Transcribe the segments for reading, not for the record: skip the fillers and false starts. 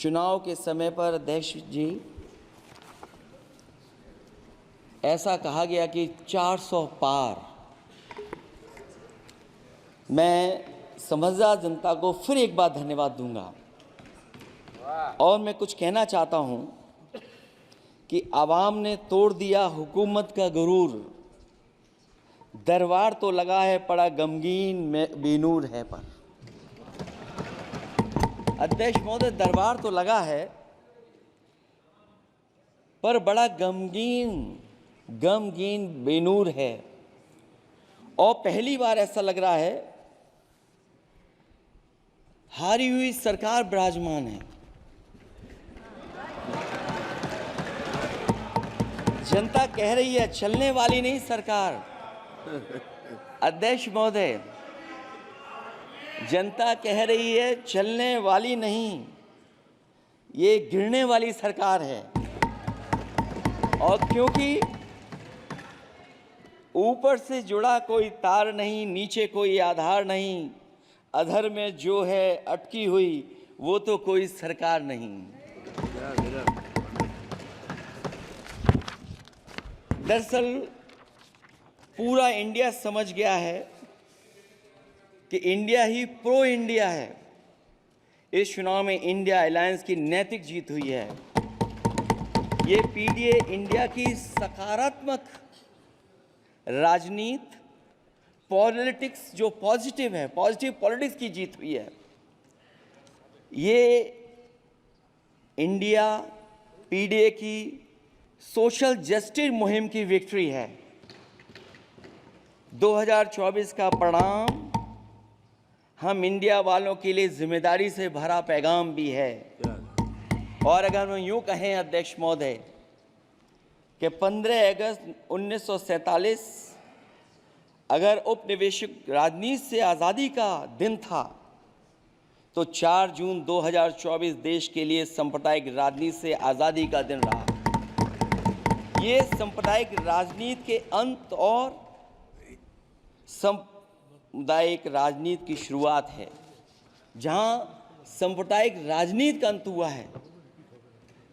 चुनाव के समय पर अध्यक्ष जी ऐसा कहा गया कि 400 पार। मैं समझदार जनता को फिर एक बार धन्यवाद दूंगा और मैं कुछ कहना चाहता हूं कि आवाम ने तोड़ दिया हुकूमत का गुरूर, दरबार तो लगा है पड़ा गमगीन में बेनूर है पर। अध्यक्ष महोदय, दरबार तो लगा है पर बड़ा गमगीन बेनूर है और पहली बार ऐसा लग रहा है हारी हुई सरकार विराजमान है। जनता कह रही है चलने वाली नहीं सरकार। अध्यक्ष महोदय, जनता कह रही है चलने वाली नहीं, ये गिरने वाली सरकार है। और क्योंकि ऊपर से जुड़ा कोई तार नहीं, नीचे कोई आधार नहीं, अधर में जो है अटकी हुई वो तो कोई सरकार नहीं। दरअसल पूरा इंडिया समझ गया है कि इंडिया ही प्रो इंडिया है। इस चुनाव में इंडिया अलायंस की नैतिक जीत हुई है। ये पीडीए इंडिया की सकारात्मक राजनीति, पॉलिटिक्स जो पॉजिटिव है, पॉजिटिव पॉलिटिक्स की जीत हुई है। ये इंडिया पीडीए की सोशल जस्टिस मुहिम की विक्ट्री है। 2024 का परिणाम हम इंडिया वालों के लिए जिम्मेदारी से भरा पैगाम भी है। और अगर हम यूं कहें अध्यक्ष महोदय कि 15 अगस्त 1947 अगर उपनिवेशिक राजनीति से आज़ादी का दिन था तो 4 जून 2024 देश के लिए सांप्रदायिक राजनीति से आज़ादी का दिन रहा। ये सांप्रदायिक राजनीति के अंत और सामुदायिक राजनीति की शुरुआत है। जहां सांप्रदायिक राजनीति का अंत हुआ है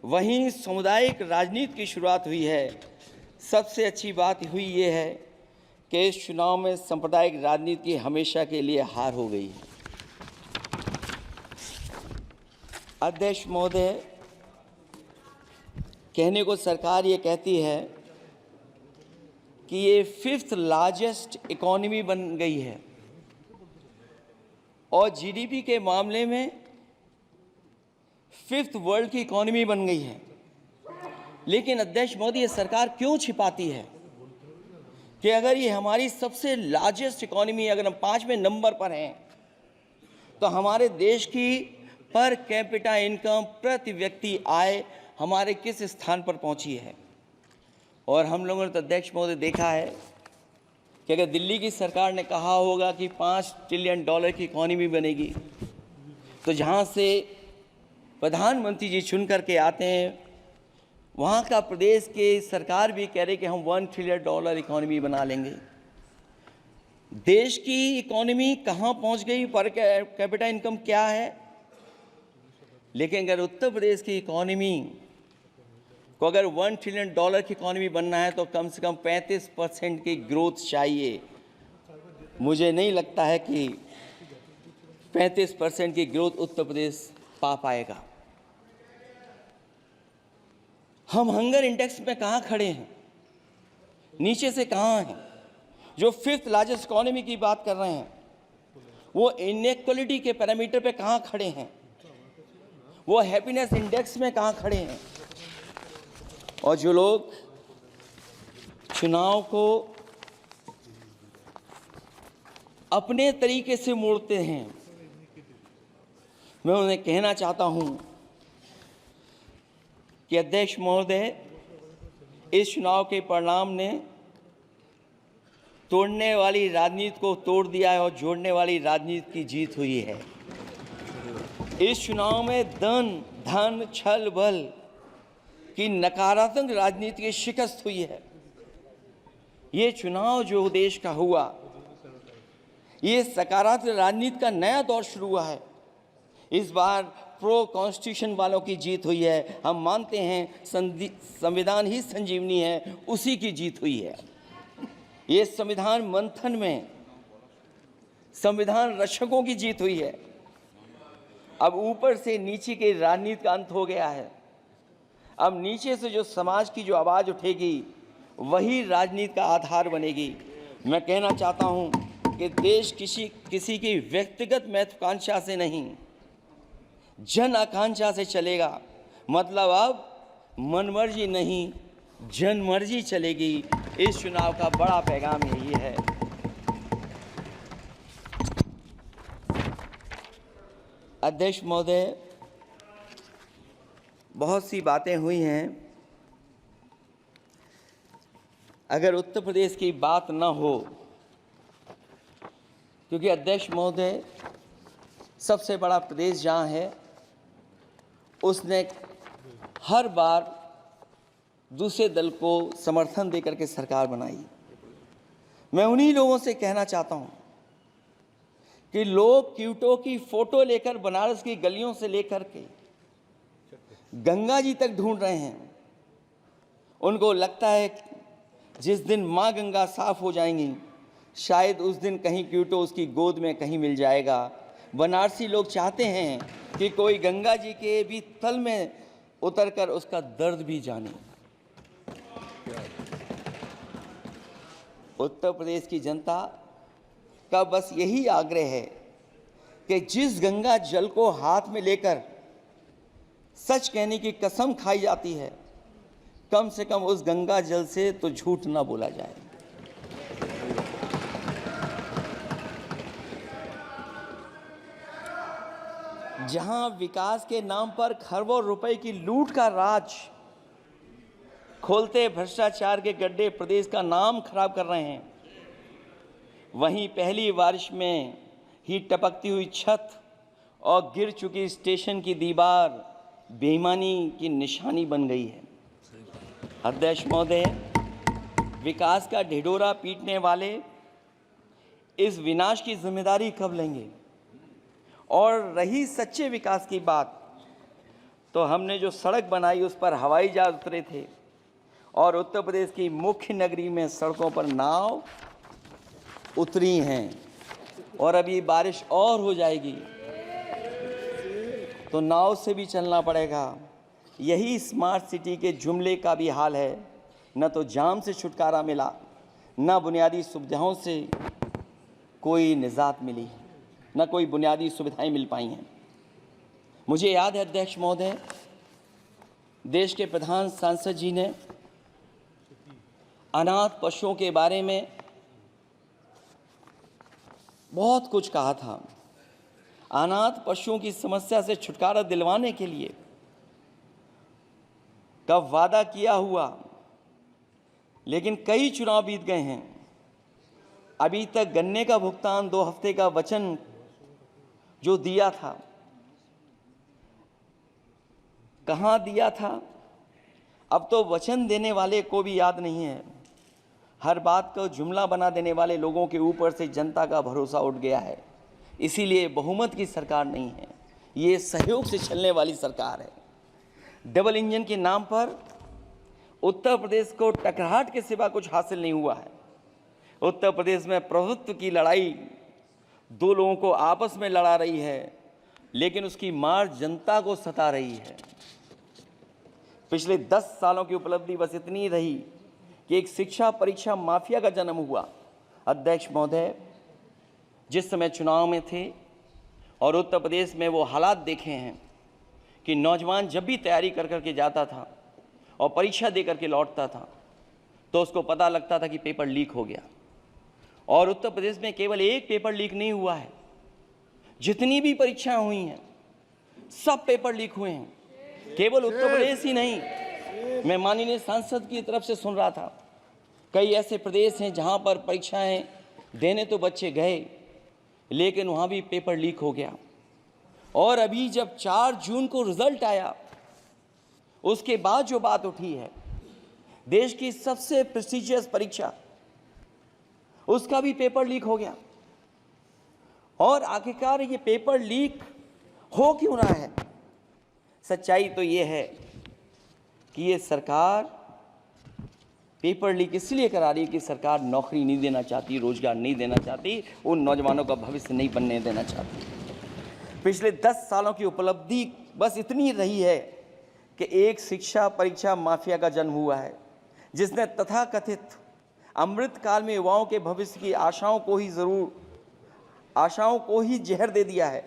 वहीं सामुदायिक राजनीति की शुरुआत हुई है। सबसे अच्छी बात हुई ये है कि इस चुनाव में सांप्रदायिक राजनीति की हमेशा के लिए हार हो गई है। अध्यक्ष महोदय, कहने को सरकार ये कहती है कि ये 5th लार्जेस्ट इकोनॉमी बन गई है और जीडीपी के मामले में 5th वर्ल्ड की इकोनॉमी बन गई है। लेकिन अध्यक्ष मोदी, ये सरकार क्यों छिपाती है कि अगर ये हमारी सबसे लार्जेस्ट इकोनॉमी, अगर हम 5वें नंबर पर हैं, तो हमारे देश की पर कैपिटा इनकम, प्रति व्यक्ति आय हमारे किस स्थान पर पहुंची है। और हम लोगों ने तो अध्यक्ष महोदय देखा है कि अगर दिल्ली की सरकार ने कहा होगा कि $5 ट्रिलियन की इकोनॉमी बनेगी, तो जहां से प्रधानमंत्री जी चुन करके आते हैं वहाँ का प्रदेश के सरकार भी कह रही कि हम $1 ट्रिलियन इकोनॉमी बना लेंगे। देश की इकोनॉमी कहाँ पहुँच गई, पर कैपिटा इनकम क्या है। लेकिन अगर उत्तर प्रदेश की इकोनॉमी को अगर $1 ट्रिलियन की इकोनॉमी बनना है तो कम से कम 35% की ग्रोथ चाहिए। मुझे नहीं लगता है कि 35% की ग्रोथ उत्तर प्रदेश पा पाएगा। हम हंगर इंडेक्स में कहाँ खड़े हैं, नीचे से कहाँ हैं। जो 5th लार्जेस्ट इकोनॉमी की बात कर रहे हैं वो इनइक्वालिटी के पैरामीटर पे कहाँ खड़े हैं, वो हैप्पीनेस इंडेक्स में कहाँ खड़े हैं। और जो लोग चुनाव को अपने तरीके से मोड़ते हैं, मैं उन्हें कहना चाहता हूं कि अध्यक्ष महोदय, इस चुनाव के परिणाम ने तोड़ने वाली राजनीति को तोड़ दिया है और जोड़ने वाली राजनीति की जीत हुई है। इस चुनाव में धन छल बल की नकारात्मक राजनीति की शिकस्त हुई है। ये चुनाव जो देश का हुआ, ये सकारात्मक राजनीति का नया दौर शुरू हुआ है। इस बार प्रो कॉन्स्टिट्यूशन वालों की जीत हुई है। हम मानते हैं संविधान ही संजीवनी है, उसी की जीत हुई है। ये संविधान मंथन में संविधान रक्षकों की जीत हुई है। अब ऊपर से नीचे की राजनीति का अंत हो गया है। अब नीचे से जो समाज की जो आवाज़ उठेगी वही राजनीति का आधार बनेगी। मैं कहना चाहता हूं कि देश किसी की व्यक्तिगत महत्वाकांक्षा से नहीं, जन आकांक्षा से चलेगा। मतलब अब मनमर्जी नहीं, जनमर्जी चलेगी। इस चुनाव का बड़ा पैगाम यही है। अध्यक्ष महोदय, बहुत सी बातें हुई हैं। अगर उत्तर प्रदेश की बात न हो, क्योंकि अध्यक्ष महोदय सबसे बड़ा प्रदेश जहाँ है, उसने हर बार दूसरे दल को समर्थन देकर के सरकार बनाई। मैं उन्हीं लोगों से कहना चाहता हूँ कि लोग क्यूटो की फोटो लेकर बनारस की गलियों से लेकर के गंगा जी तक ढूंढ रहे हैं। उनको लगता है जिस दिन माँ गंगा साफ हो जाएंगी, शायद उस दिन कहीं क्यूटो उसकी गोद में कहीं मिल जाएगा। बनारसी लोग चाहते हैं कि कोई गंगा जी के भी तल में उतरकर उसका दर्द भी जाने। उत्तर प्रदेश की जनता का बस यही आग्रह है कि जिस गंगा जल को हाथ में लेकर सच कहने की कसम खाई जाती है, कम से कम उस गंगा जल से तो झूठ ना बोला जाए। जहां विकास के नाम पर खरबों रुपए की लूट का राज खोलते भ्रष्टाचार के गड्ढे प्रदेश का नाम खराब कर रहे हैं, वहीं पहली बारिश में ही टपकती हुई छत और गिर चुकी स्टेशन की दीवार बेईमानी की निशानी बन गई है। अध्यक्ष महोदय, विकास का ढिढोरा पीटने वाले इस विनाश की जिम्मेदारी कब लेंगे? और रही सच्चे विकास की बात, तो हमने जो सड़क बनाई उस पर हवाई जहाज उतरे थे और उत्तर प्रदेश की मुख्य नगरी में सड़कों पर नाव उतरी हैं, और अभी बारिश और हो जाएगी तो नाव से भी चलना पड़ेगा। यही स्मार्ट सिटी के जुमले का भी हाल है। न तो जाम से छुटकारा मिला, न बुनियादी सुविधाओं से कोई निजात मिली, न कोई बुनियादी सुविधाएं मिल पाई हैं। मुझे याद है अध्यक्ष महोदय, देश के प्रधान सांसद जी ने अनाथ पशुओं के बारे में बहुत कुछ कहा था। अनाथ पशुओं की समस्या से छुटकारा दिलवाने के लिए कब वादा किया हुआ, लेकिन कई चुनाव बीत गए हैं, अभी तक गन्ने का भुगतान 2 हफ्ते का वचन जो दिया था, कहां दिया था? अब तो वचन देने वाले को भी याद नहीं है। हर बात को जुमला बना देने वाले लोगों के ऊपर से जनता का भरोसा उठ गया है। इसीलिए बहुमत की सरकार नहीं है, ये सहयोग से चलने वाली सरकार है। डबल इंजन के नाम पर उत्तर प्रदेश को टकराहट के सिवा कुछ हासिल नहीं हुआ है। उत्तर प्रदेश में प्रभुत्व की लड़ाई 2 लोगों को आपस में लड़ा रही है, लेकिन उसकी मार जनता को सता रही है। पिछले 10 सालों की उपलब्धि बस इतनी रही कि एक शिक्षा परीक्षा माफिया का जन्म हुआ। अध्यक्ष महोदय, जिस समय चुनाव में थे और उत्तर प्रदेश में वो हालात देखे हैं कि नौजवान जब भी तैयारी कर के जाता था और परीक्षा दे करके लौटता था तो उसको पता लगता था कि पेपर लीक हो गया। और उत्तर प्रदेश में केवल एक पेपर लीक नहीं हुआ है, जितनी भी परीक्षाएं हुई हैं सब पेपर लीक हुए हैं। केवल उत्तर प्रदेश ही नहीं, मैं माननीय सांसद की तरफ से सुन रहा था, कई ऐसे प्रदेश हैं जहां पर परीक्षाएं देने तो बच्चे गए, लेकिन वहां भी पेपर लीक हो गया। और अभी जब 4 जून को रिजल्ट आया, उसके बाद जो बात उठी है, देश की सबसे प्रेस्टिजियस परीक्षा, उसका भी पेपर लीक हो गया। और आखिरकार ये पेपर लीक हो क्यों रहा है? सच्चाई तो ये है कि ये सरकार पेपर लीक इसलिए करा रही है कि सरकार नौकरी नहीं देना चाहती, रोजगार नहीं देना चाहती, उन नौजवानों का भविष्य नहीं बनने देना चाहती। पिछले 10 सालों की उपलब्धि बस इतनी रही है कि एक शिक्षा परीक्षा माफिया का जन्म हुआ है, जिसने तथाकथित अमृतकाल में युवाओं के भविष्य की आशाओं को ही जहर दे दिया है।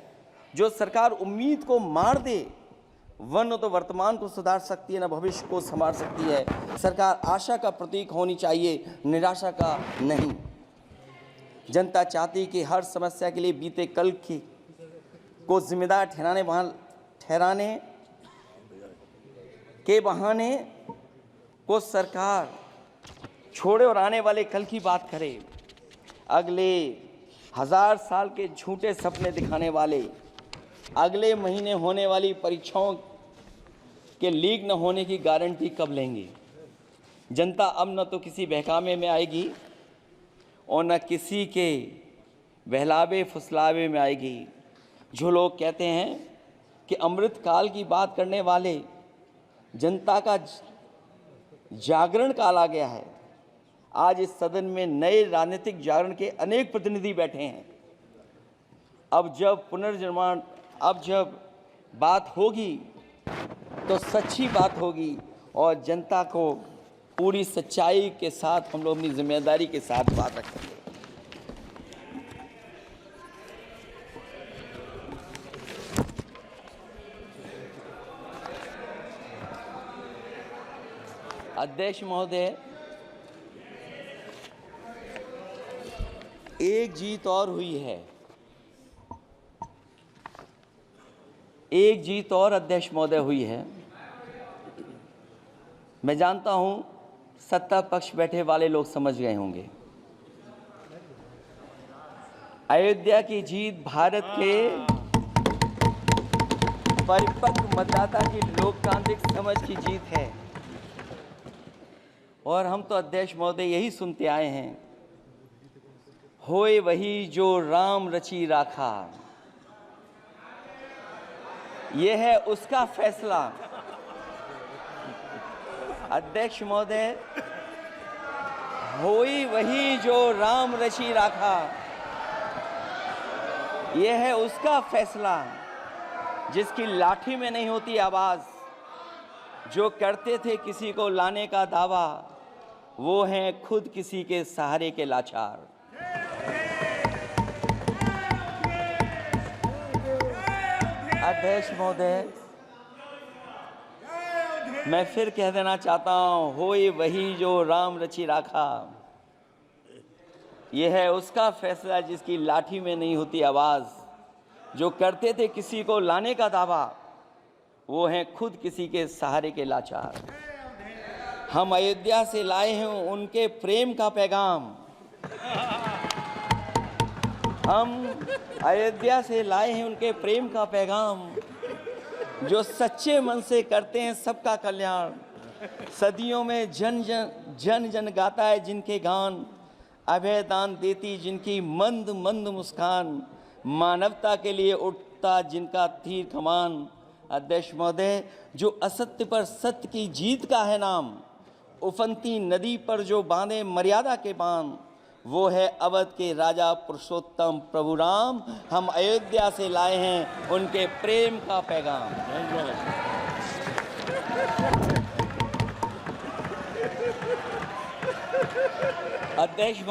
जो सरकार उम्मीद को मार दे, वह न तो वर्तमान को सुधार सकती है, न भविष्य को संभाल सकती है। सरकार आशा का प्रतीक होनी चाहिए, निराशा का नहीं। जनता चाहती कि हर समस्या के लिए बीते कल को जिम्मेदार ठहराने के बहाने को सरकार छोड़े और आने वाले कल की बात करे। अगले 1000 साल के झूठे सपने दिखाने वाले अगले महीने होने वाली परीक्षाओं के लीक न होने की गारंटी कब लेंगे? जनता अब न तो किसी बहकावे में आएगी और न किसी के बहलावे फुसलावे में आएगी। जो लोग कहते हैं कि अमृतकाल की बात करने वाले जनता का जागरण काल आ गया है, आज इस सदन में नए राजनीतिक जागरण के अनेक प्रतिनिधि बैठे हैं। अब जब बात होगी तो सच्ची बात होगी और जनता को पूरी सच्चाई के साथ हम लोग अपनी जिम्मेदारी के साथ बात रखेंगे। अध्यक्ष महोदय, एक जीत और हुई है, एक जीत और अध्यक्ष महोदय हुई है। मैं जानता हूं सत्ता पक्ष बैठे वाले लोग समझ गए होंगे। अयोध्या की जीत भारत के परिपक्व मतदाता की लोकतांत्रिक समझ की जीत है और हम तो अध्यक्ष महोदय यही सुनते आए हैं, होए वही जो राम रची राखा। यह है उसका फैसला। अध्यक्ष महोदय, होई वही जो राम रची राखा, यह है उसका फैसला जिसकी लाठी में नहीं होती आवाज। जो करते थे किसी को लाने का दावा, वो हैं खुद किसी के सहारे के लाचार। अध्यक्ष महोदय, मैं फिर कह देना चाहता हूं, होए वही जो राम रची राखा, यह है उसका फैसला जिसकी लाठी में नहीं होती आवाज। जो करते थे किसी को लाने का दावा, वो हैं खुद किसी के सहारे के लाचार। हम अयोध्या से लाए हैं उनके प्रेम का पैगाम। हम अयोध्या से लाए हैं उनके प्रेम का पैगाम, जो सच्चे मन से करते हैं सबका कल्याण। सदियों में जन जन गाता है जिनके गान, अभय दान देती जिनकी मंद मंद मुस्कान, मानवता के लिए उठता जिनका तीर कमान। अध्यक्ष महोदय, जो असत्य पर सत्य की जीत का है नाम, उफनती नदी पर जो बांधे मर्यादा के बांध, वो है अवध के राजा पुरुषोत्तम प्रभु राम। हम अयोध्या से लाए हैं उनके प्रेम का पैगाम। अध्यक्ष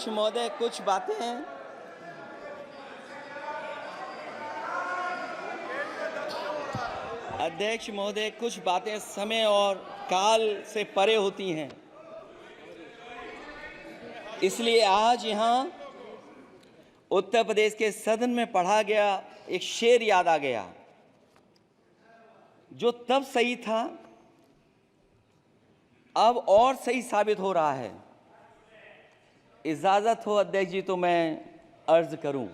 महोदय, कुछ बातें अध्यक्ष महोदय, कुछ बातें समय और काल से परे होती हैं। इसलिए आज यहाँ उत्तर प्रदेश के सदन में पढ़ा गया एक शेर याद आ गया, जो तब सही था अब और सही साबित हो रहा है। इजाजत हो अध्यक्ष जी तो मैं अर्ज करूं।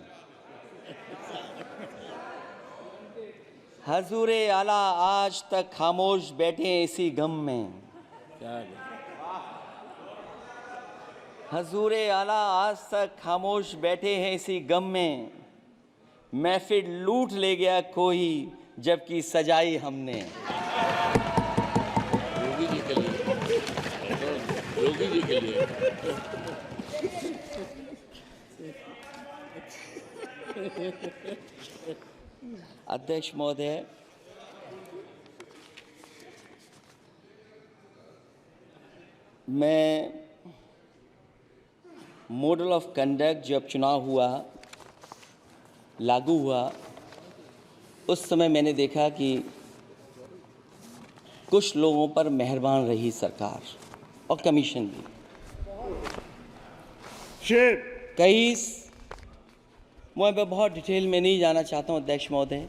हजूरे आला आज तक खामोश बैठे इसी गम में, हजूरे आला आज तक खामोश बैठे हैं इसी गम में, महफिल लूट ले गया कोई जबकि सजाई हमने। योगी जी के लिए, योगी जी के लिए। अध्यक्ष महोदय, मैं मॉडल ऑफ कंडक्ट जब चुनाव हुआ, लागू हुआ, उस समय मैंने देखा कि कुछ लोगों पर मेहरबान रही सरकार और कमीशन भी। कई मैं बहुत डिटेल में नहीं जाना चाहता हूं अध्यक्ष महोदय,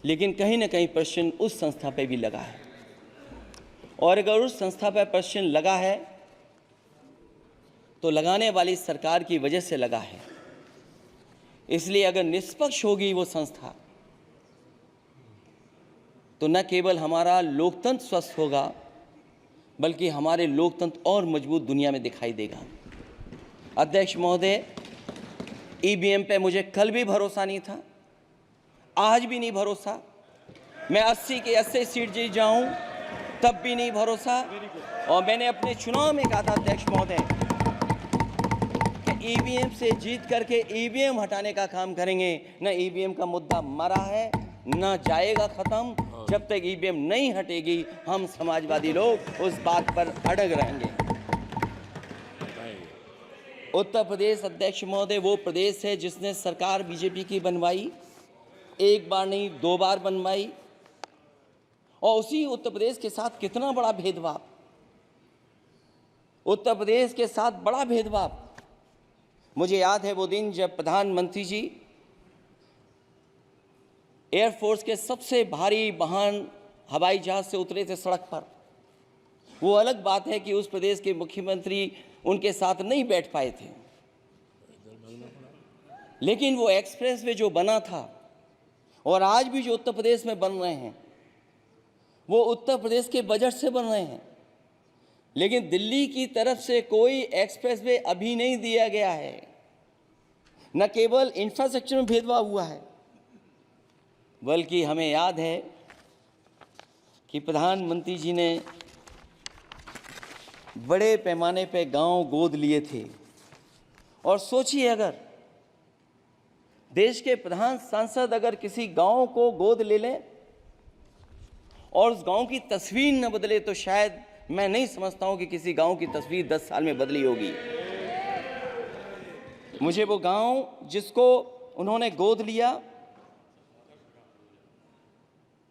लेकिन कहीं ना कहीं प्रश्न उस संस्था पे भी लगा है, और अगर उस संस्था पर प्रश्न लगा है तो लगाने वाली सरकार की वजह से लगा है। इसलिए अगर निष्पक्ष होगी वो संस्था तो न केवल हमारा लोकतंत्र स्वस्थ होगा, बल्कि हमारे लोकतंत्र और मजबूत दुनिया में दिखाई देगा। अध्यक्ष महोदय, ईवीएम पे मुझे कल भी भरोसा नहीं था, आज भी नहीं भरोसा। मैं 80 के 80 सीट जीत जाऊं तब भी नहीं भरोसा। और मैंने अपने चुनाव में कहा था अध्यक्ष महोदय कि ईवीएम से जीत करके ईवीएम हटाने का काम करेंगे। न ईवीएम का मुद्दा मरा है, न जाएगा खत्म। जब तक ईवीएम नहीं हटेगी हम समाजवादी लोग उस बात पर अड़ग रहेंगे। उत्तर प्रदेश अध्यक्ष महोदय वो प्रदेश है जिसने सरकार बीजेपी की बनवाई, एक बार नहीं 2 बार बनवाई, और उसी उत्तर प्रदेश के साथ कितना बड़ा भेदभाव, उत्तर प्रदेश के साथ बड़ा भेदभाव। मुझे याद है वो दिन जब प्रधानमंत्री जी एयरफोर्स के सबसे भारी वाहन हवाई जहाज से उतरे थे सड़क पर। वो अलग बात है कि उस प्रदेश के मुख्यमंत्री उनके साथ नहीं बैठ पाए थे, लेकिन वो एक्सप्रेस वे जो बना था और आज भी जो उत्तर प्रदेश में बन रहे हैं वो उत्तर प्रदेश के बजट से बन रहे हैं। लेकिन दिल्ली की तरफ से कोई एक्सप्रेस वे अभी नहीं दिया गया है। न केवल इंफ्रास्ट्रक्चर में भेदभाव हुआ है, बल्कि हमें याद है कि प्रधानमंत्री जी ने बड़े पैमाने पे गांव गोद लिए थे। और सोचिए, अगर देश के प्रधान सांसद अगर किसी गांव को गोद ले लें और उस गांव की तस्वीर न बदले तो शायद मैं नहीं समझता हूं कि किसी गांव की तस्वीर 10 साल में बदली होगी। मुझे वो गांव जिसको उन्होंने गोद लिया,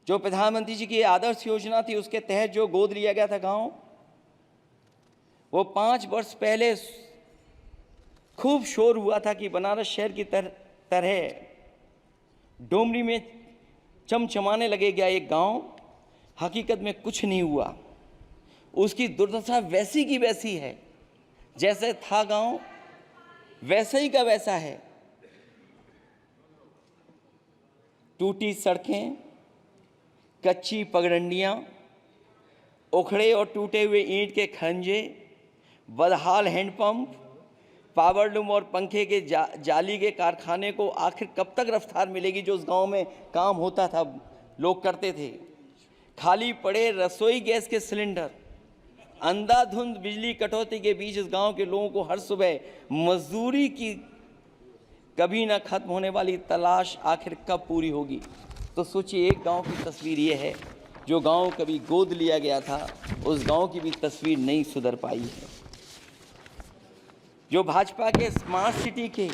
जो प्रधानमंत्री जी की आदर्श योजना थी उसके तहत जो गोद लिया गया था गांव, वो 5 वर्ष पहले खूब शोर हुआ था कि बनारस शहर की तरह डोमरी में चमचमाने लगेगा एक गांव। हकीकत में कुछ नहीं हुआ। उसकी दुर्दशा वैसी की वैसी है, जैसे था गांव वैसे ही का वैसा है। टूटी सड़कें, कच्ची पगडंडियां, उखड़े और टूटे हुए ईंट के खंजे, बदहाल हैंडपंप, पावरलूम और पंखे के जाली के कारखाने को आखिर कब तक रफ्तार मिलेगी जो उस गांव में काम होता था, लोग करते थे। खाली पड़े रसोई गैस के सिलेंडर, अंधाधुंध बिजली कटौती के बीच इस गांव के लोगों को हर सुबह मजदूरी की कभी ना खत्म होने वाली तलाश आखिर कब पूरी होगी। तो सोचिए, एक गांव की तस्वीर ये है। जो गांव कभी गोद लिया गया था उस गांव की भी तस्वीर नहीं सुधर पाई है। जो भाजपा के स्मार्ट सिटी के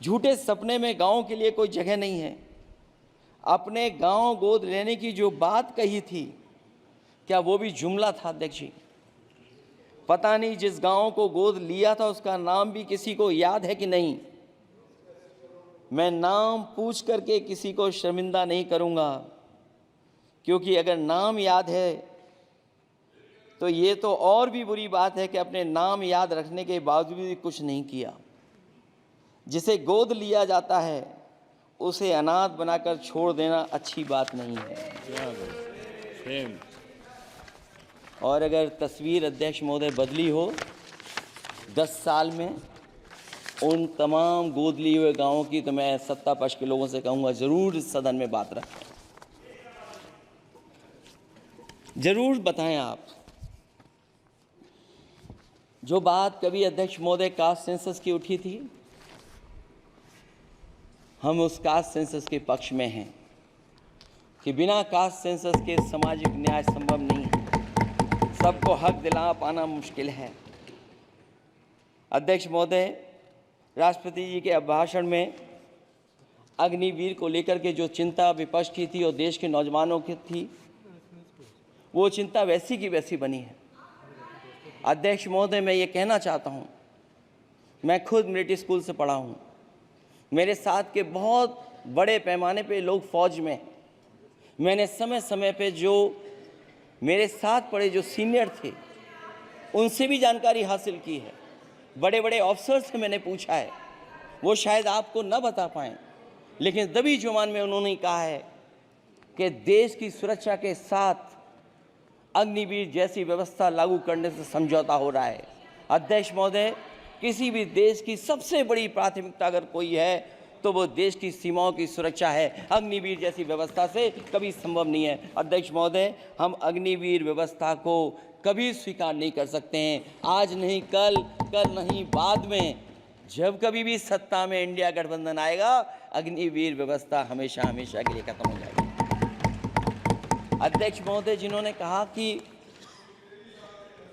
झूठे सपने में गांव के लिए कोई जगह नहीं है। अपने गांव गोद लेने की जो बात कही थी, क्या वो भी जुमला था अध्यक्ष जी? पता नहीं जिस गांव को गोद लिया था उसका नाम भी किसी को याद है कि नहीं। मैं नाम पूछ करके किसी को शर्मिंदा नहीं करूंगा, क्योंकि अगर नाम याद है तो ये तो और भी बुरी बात है कि अपने नाम याद रखने के बावजूद भी कुछ नहीं किया। जिसे गोद लिया जाता है उसे अनाथ बनाकर छोड़ देना अच्छी बात नहीं है। और अगर तस्वीर अध्यक्ष महोदय बदली हो 10 साल में उन तमाम गोद लिए हुए गांवों की, तो मैं सत्ता पक्ष के लोगों से कहूँगा ज़रूर इस सदन में बात रखें, ज़रूर बताएं आप। जो बात कभी अध्यक्ष महोदय कास्ट सेंसस की उठी थी, हम उस कास्ट सेंसस के पक्ष में हैं कि बिना कास्ट सेंसस के सामाजिक न्याय संभव नहीं है, सबको हक दिला पाना मुश्किल है। अध्यक्ष महोदय, राष्ट्रपति जी के अभिभाषण में अग्निवीर को लेकर के जो चिंता विपक्ष की थी और देश के नौजवानों की थी, वो चिंता वैसी की वैसी बनी है। अध्यक्ष महोदय, मैं ये कहना चाहता हूँ, मैं खुद मिलिट्री स्कूल से पढ़ा हूँ, मेरे साथ के बहुत बड़े पैमाने पे लोग फौज में, मैंने समय समय पे जो मेरे साथ पढ़े जो सीनियर थे उनसे भी जानकारी हासिल की है, बड़े बड़े ऑफिसर से मैंने पूछा है, वो शायद आपको न बता पाएँ, लेकिन दबी जुबान में उन्होंने कहा है कि देश की सुरक्षा के साथ अग्निवीर जैसी व्यवस्था लागू करने से समझौता हो रहा है। अध्यक्ष महोदय, किसी भी देश की सबसे बड़ी प्राथमिकता अगर कोई है तो वो देश की सीमाओं की सुरक्षा है। अग्निवीर जैसी व्यवस्था से कभी संभव नहीं है। अध्यक्ष महोदय, हम अग्निवीर व्यवस्था को कभी स्वीकार नहीं कर सकते हैं, आज नहीं कल, कल नहीं बाद में, जब कभी भी सत्ता में इंडिया गठबंधन आएगा, अग्निवीर व्यवस्था हमेशा हमेशा के लिए खत्म हो जाएगी। अध्यक्ष महोदय, जिन्होंने कहा कि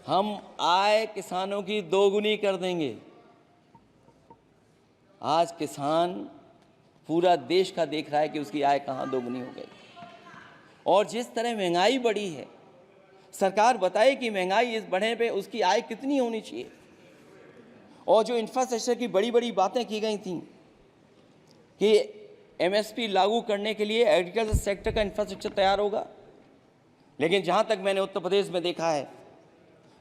हम आय किसानों की दोगुनी कर देंगे, आज किसान पूरा देश का देख रहा है कि उसकी आय कहाँ दोगुनी हो गई। और जिस तरह महंगाई बढ़ी है, सरकार बताए कि महंगाई इस बढ़ने पे उसकी आय कितनी होनी चाहिए। और जो इंफ्रास्ट्रक्चर की बड़ी बड़ी बातें की गई थी कि एमएसपी लागू करने के लिए एग्रीकल्चर सेक्टर का इंफ्रास्ट्रक्चर तैयार होगा, लेकिन जहाँ तक मैंने उत्तर प्रदेश में देखा है,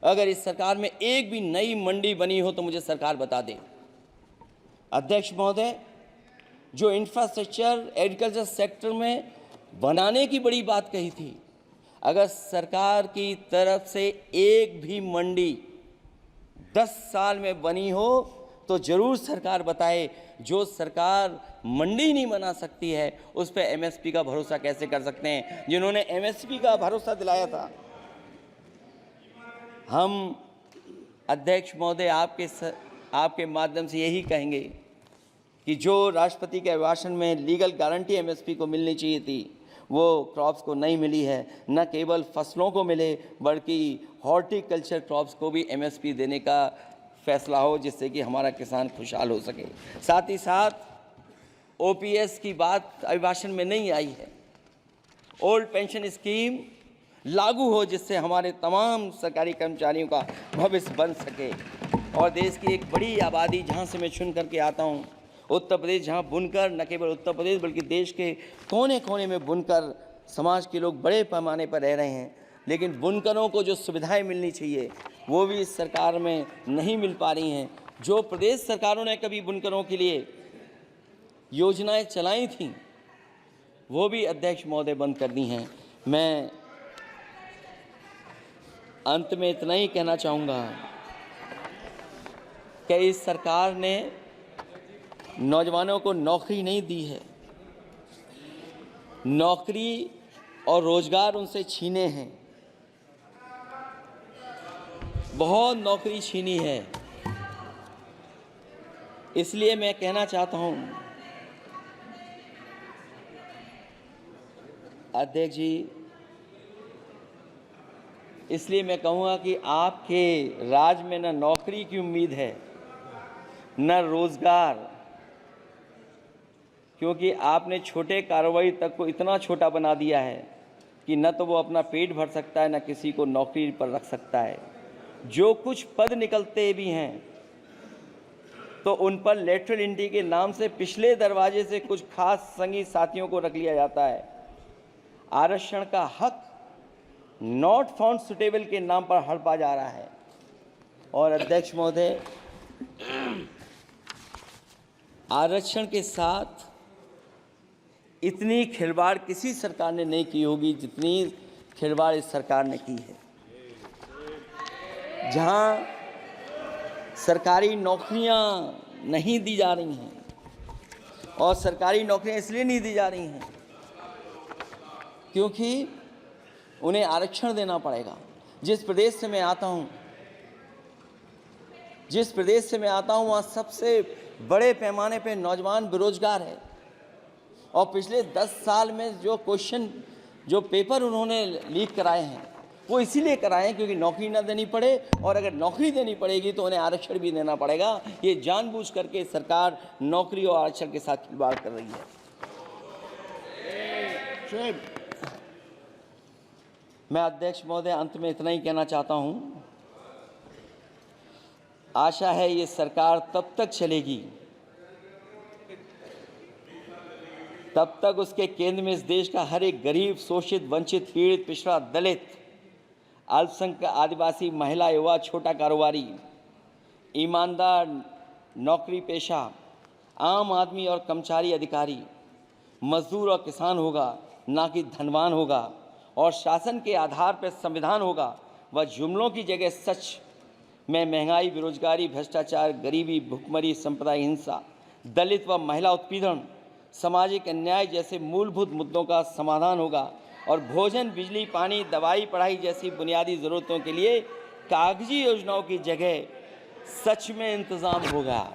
अगर इस सरकार में एक भी नई मंडी बनी हो तो मुझे सरकार बता दे। अध्यक्ष महोदय, जो इंफ्रास्ट्रक्चर एग्रीकल्चर सेक्टर में बनाने की बड़ी बात कही थी, अगर सरकार की तरफ से एक भी मंडी 10 साल में बनी हो तो ज़रूर सरकार बताए। जो सरकार मंडी नहीं बना सकती है उस पर एमएसपी का भरोसा कैसे कर सकते हैं, जिन्होंने एमएसपी का भरोसा दिलाया था। हम अध्यक्ष महोदय आपके माध्यम से यही कहेंगे कि जो राष्ट्रपति के अभिभाषण में लीगल गारंटी एमएसपी को मिलनी चाहिए थी, वो क्रॉप्स को नहीं मिली है। न केवल फसलों को मिले बल्कि हॉर्टिकल्चर क्रॉप्स को भी एमएसपी देने का फैसला हो, जिससे कि हमारा किसान खुशहाल हो सके। साथ ही साथ ओपीएस की बात अभिभाषण में नहीं आई है। ओल्ड पेंशन स्कीम लागू हो, जिससे हमारे तमाम सरकारी कर्मचारियों का भविष्य बन सके। और देश की एक बड़ी आबादी, जहाँ से मैं चुन करके आता हूँ, उत्तर प्रदेश, जहाँ बुनकर, न केवल उत्तर प्रदेश बल्कि देश के कोने कोने में बुनकर समाज के लोग बड़े पैमाने पर रह रहे हैं, लेकिन बुनकरों को जो सुविधाएं मिलनी चाहिए वो भी इस सरकार में नहीं मिल पा रही हैं। जो प्रदेश सरकारों ने कभी बुनकरों के लिए योजनाएं चलाई थीं, वो भी अध्यक्ष महोदय बंद कर दी हैं। मैं अंत में इतना ही कहना चाहूँगा कि इस सरकार ने नौजवानों को नौकरी नहीं दी है, नौकरी और रोजगार उनसे छीने हैं, बहुत नौकरी छीनी है। इसलिए मैं कहना चाहता हूं अध्यक्ष जी, इसलिए मैं कहूँगा कि आपके राज में न नौकरी की उम्मीद है न रोजगार, क्योंकि आपने छोटे कारोबारी तक को इतना छोटा बना दिया है कि न तो वो अपना पेट भर सकता है, न किसी को नौकरी पर रख सकता है। जो कुछ पद निकलते भी हैं तो उन पर लेटरल एंट्री के नाम से पिछले दरवाजे से कुछ खास संगी साथियों को रख लिया जाता है। आरक्षण का हक नॉट फाउंड सुटेबल के नाम पर हड़पा जा रहा है। और अध्यक्ष महोदय, आरक्षण के साथ इतनी खिलवाड़ किसी सरकार ने नहीं की होगी जितनी खिलवाड़ इस सरकार ने की है। जहां सरकारी नौकरियां नहीं दी जा रही हैं, और सरकारी नौकरियां इसलिए नहीं दी जा रही हैं क्योंकि उन्हें आरक्षण देना पड़ेगा। जिस प्रदेश से मैं आता हूं वहाँ सबसे बड़े पैमाने पे नौजवान बेरोजगार है, और पिछले 10 साल में जो पेपर उन्होंने लीक कराए हैं वो इसीलिए कराए हैं क्योंकि नौकरी ना देनी पड़े, और अगर नौकरी देनी पड़ेगी तो उन्हें आरक्षण भी देना पड़ेगा। ये जानबूझ करके सरकार नौकरी और आरक्षण के साथ खिलवाड़ कर रही है। मैं अध्यक्ष महोदय अंत में इतना ही कहना चाहता हूं, आशा है ये सरकार तब तक चलेगी तब तक उसके केंद्र में इस देश का हर एक गरीब, शोषित, वंचित, पीड़ित, पिछड़ा, दलित, अल्पसंख्यक, आदिवासी, महिला, युवा, छोटा कारोबारी, ईमानदार, नौकरी पेशा, आम आदमी और कर्मचारी अधिकारी, मजदूर और किसान होगा, ना कि धनवान होगा, और शासन के आधार पर संविधान होगा। वह जुमलों की जगह सच में महंगाई, बेरोजगारी, भ्रष्टाचार, गरीबी, भुखमरी, सांप्रदायिक हिंसा, दलित व महिला उत्पीड़न, सामाजिक अन्याय जैसे मूलभूत मुद्दों का समाधान होगा, और भोजन, बिजली, पानी, दवाई, पढ़ाई जैसी बुनियादी ज़रूरतों के लिए कागजी योजनाओं की जगह सच में इंतज़ाम होगा।